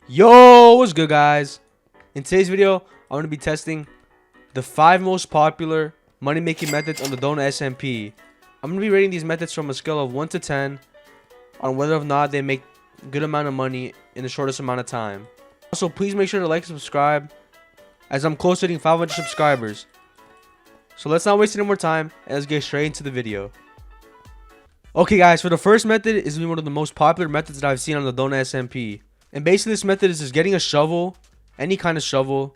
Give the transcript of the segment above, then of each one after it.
Yo, what's good, guys? In today's video, I'm going to be testing the 5 most popular money-making methods on the Donut SMP. I'm going to be rating these methods from a scale of 1 to 10 on whether or not they make a good amount of money in the shortest amount of time. Also, please make sure to like and subscribe as I'm close to hitting 500 subscribers. So let's not waste any more time and let's get straight into the video. Okay, guys, for the first method is one of the most popular methods that I've seen on the Donut SMP. And basically this method is just getting a shovel, any kind of shovel,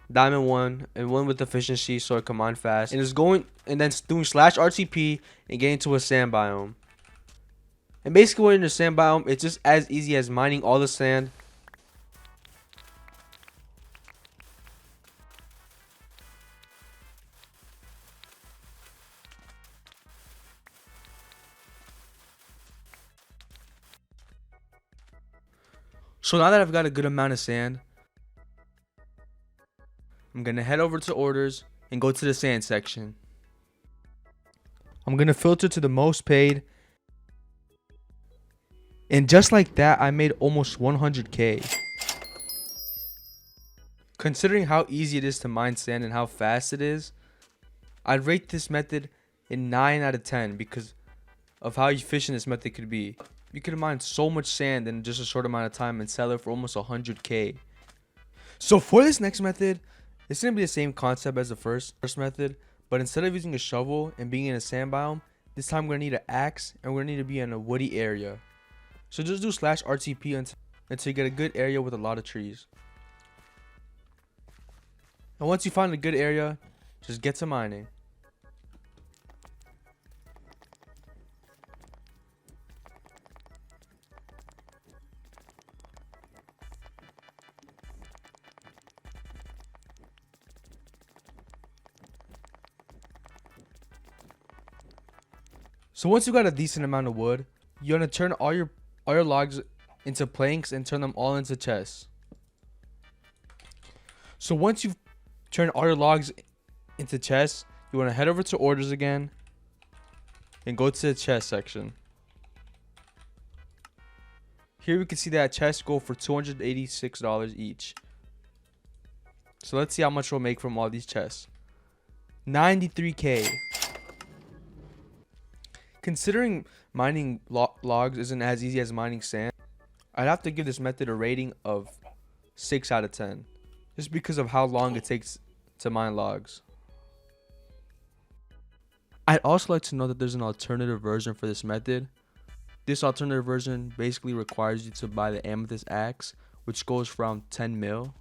diamond one, and one with efficiency so it can mine fast, and just going and then doing /RTP and getting to a sand biome. And basically when you're in a sand biome, it's just as easy as mining all the sand. So now that I've got a good amount of sand, I'm gonna head over to orders and go to the sand section. I'm gonna filter to the most paid, and just like that, I made almost 100k. Considering how easy it is to mine sand and how fast it is, I'd rate this method in 9 out of 10 because of how efficient this method could be. You could mine so much sand in just a short amount of time and sell it for almost 100k. So for this next method, it's going to be the same concept as the first method, but instead of using a shovel and being in a sand biome, this time we're going to need an axe and we're going to need to be in a woody area. So just do /RTP until you get a good area with a lot of trees. And once you find a good area, just get to mining. So once you got a decent amount of wood, you're gonna turn all your logs into planks and turn them all into chests. So once you've turned all your logs into chests, you wanna head over to orders again and go to the chest section. Here we can see that chests go for $286 each. So let's see how much we'll make from all these chests. 93k. Considering mining logs isn't as easy as mining sand, I'd have to give this method a rating of 6 out of 10. Just because of how long it takes to mine logs. I'd also like to know that there's an alternative version for this method. This alternative version basically requires you to buy the Amethyst axe, which goes for around 10 mil.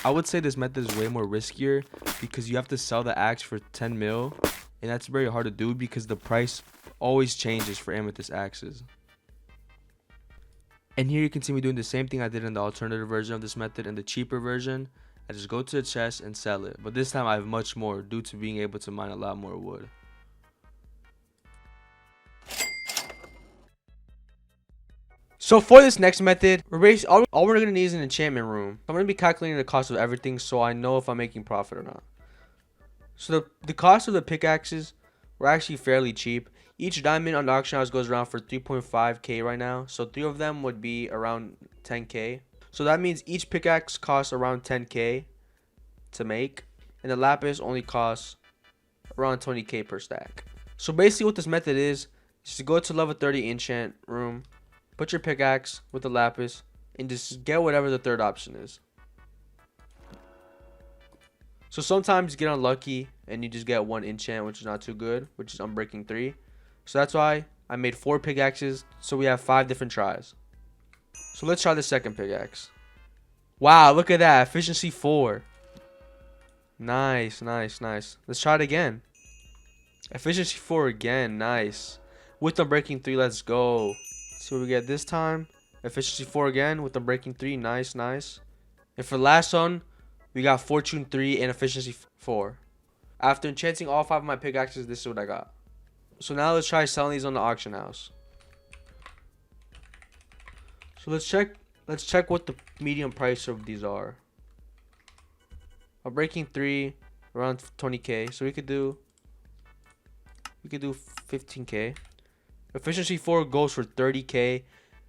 I would say this method is way more riskier because you have to sell the axe for 10 mil. And that's very hard to do because the price always changes for Amethyst axes. And here you can see me doing the same thing I did in the alternative version of this method. And the cheaper version, I just go to the chest and sell it. But this time I have much more due to being able to mine a lot more wood. So for this next method, all we're going to need is an enchantment room. I'm going to be calculating the cost of everything so I know if I'm making profit or not. So the cost of the pickaxes were actually fairly cheap. Each diamond on the auction house goes around for 3.5k right now. So 3 of them would be around 10k. So that means each pickaxe costs around 10k to make. And the lapis only costs around 20k per stack. So basically what this method is to go to level 30 enchant room, put your pickaxe with the lapis, and just get whatever the third option is. So sometimes you get unlucky and you just get 1 enchant, which is not too good, which is Unbreaking 3. So that's why I made 4 pickaxes, so we have 5 different tries. So let's try the second pickaxe. Wow, look at that, efficiency 4. Nice, nice, nice. Let's try it again. Efficiency 4 again, nice. With Unbreaking 3, let's go. See what we get this time. Efficiency 4 again with Unbreaking 3, nice, nice. And for the last one, we got Fortune 3 and Efficiency 4. After enchanting all 5 of my pickaxes, this is what I got. So now let's try selling these on the auction house. So let's check what the median price of these are. Unbreaking 3 around 20k. So we could do 15k. Efficiency 4 goes for 30k.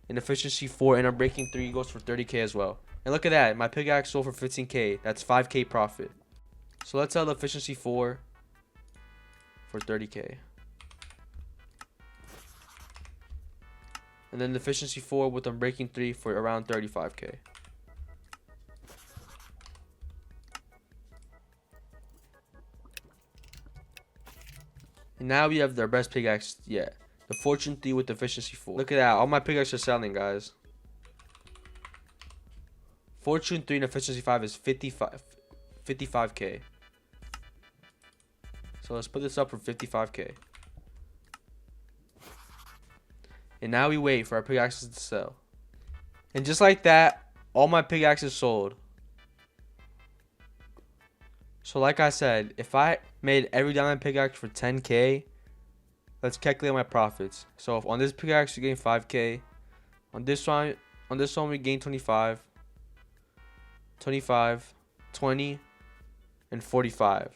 and efficiency 4 and unbreaking 3 goes for 30k as well. And look at that, my pickaxe sold for 15k. That's 5k profit. So let's sell the efficiency 4 for 30k. And then the efficiency 4 with unbreaking 3 for around 35k. And now we have their best pickaxe yet. The Fortune 3 with efficiency 4. Look at that. All my pickaxes are selling, guys. Fortune 3 and efficiency 5 is 55k. So let's put this up for 55k. And now we wait for our pickaxes to sell. And just like that, all my pickaxes sold. So like I said, if I made every diamond pickaxe for 10k, let's calculate my profits. So if on this pickaxe you gain 5k, on this one we gain 25, 25, 20, and 45.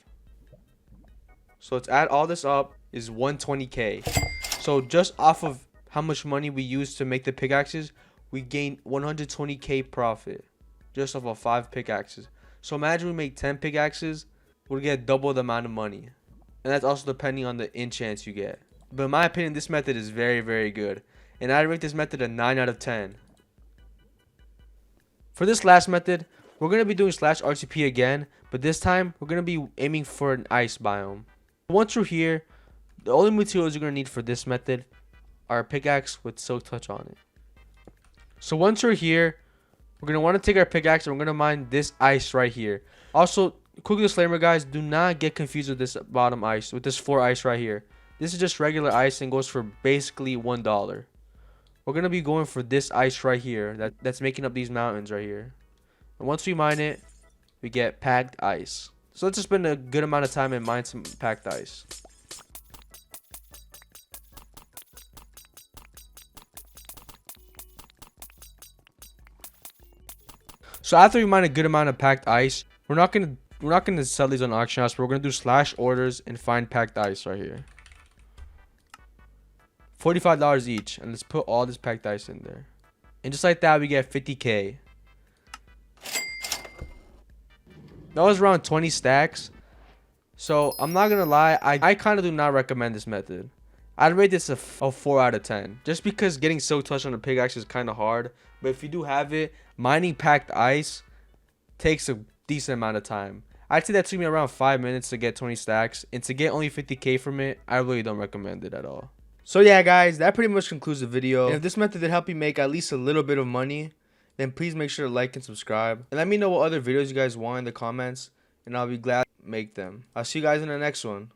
So let's add all this up is 120k. So just off of how much money we used to make the pickaxes, we gain 120k profit just off of 5 pickaxes. So imagine we make 10 pickaxes, we'll get double the amount of money. And that's also depending on the enchants you get. But in my opinion, this method is very, very good. And I rate this method a 9 out of 10. For this last method, we're going to be doing /RTP again. But this time, we're going to be aiming for an ice biome. Once you're here, the only materials you're going to need for this method are a pickaxe with silk touch on it. So once you're here, we're going to want to take our pickaxe and we're going to mine this ice right here. Also, quick disclaimer, guys, do not get confused with this bottom ice, with this floor ice right here. This is just regular ice and goes for basically $1. We're going to be going for this ice right here that's making up these mountains right here. And once we mine it, we get packed ice. So let's just spend a good amount of time and mine some packed ice. So after we mine a good amount of packed ice, we're not gonna sell these on auction house, but we're gonna do /orders and find packed ice right here. $45 each, and let's put all this packed ice in there. And just like that, we get 50k. That was around 20 stacks. So I'm not gonna lie, I kind of do not recommend this method. I'd rate this a 4 out of 10, just because getting silk touch on a pickaxe is kind of hard. But if you do have it, mining packed ice takes a decent amount of time. I'd say that took me around 5 minutes to get 20 stacks, and to get only 50k from it, I really don't recommend it at all. So yeah, guys, that pretty much concludes the video. And if this method did help you make at least a little bit of money, then please make sure to like and subscribe. And let me know what other videos you guys want in the comments, and I'll be glad to make them. I'll see you guys in the next one.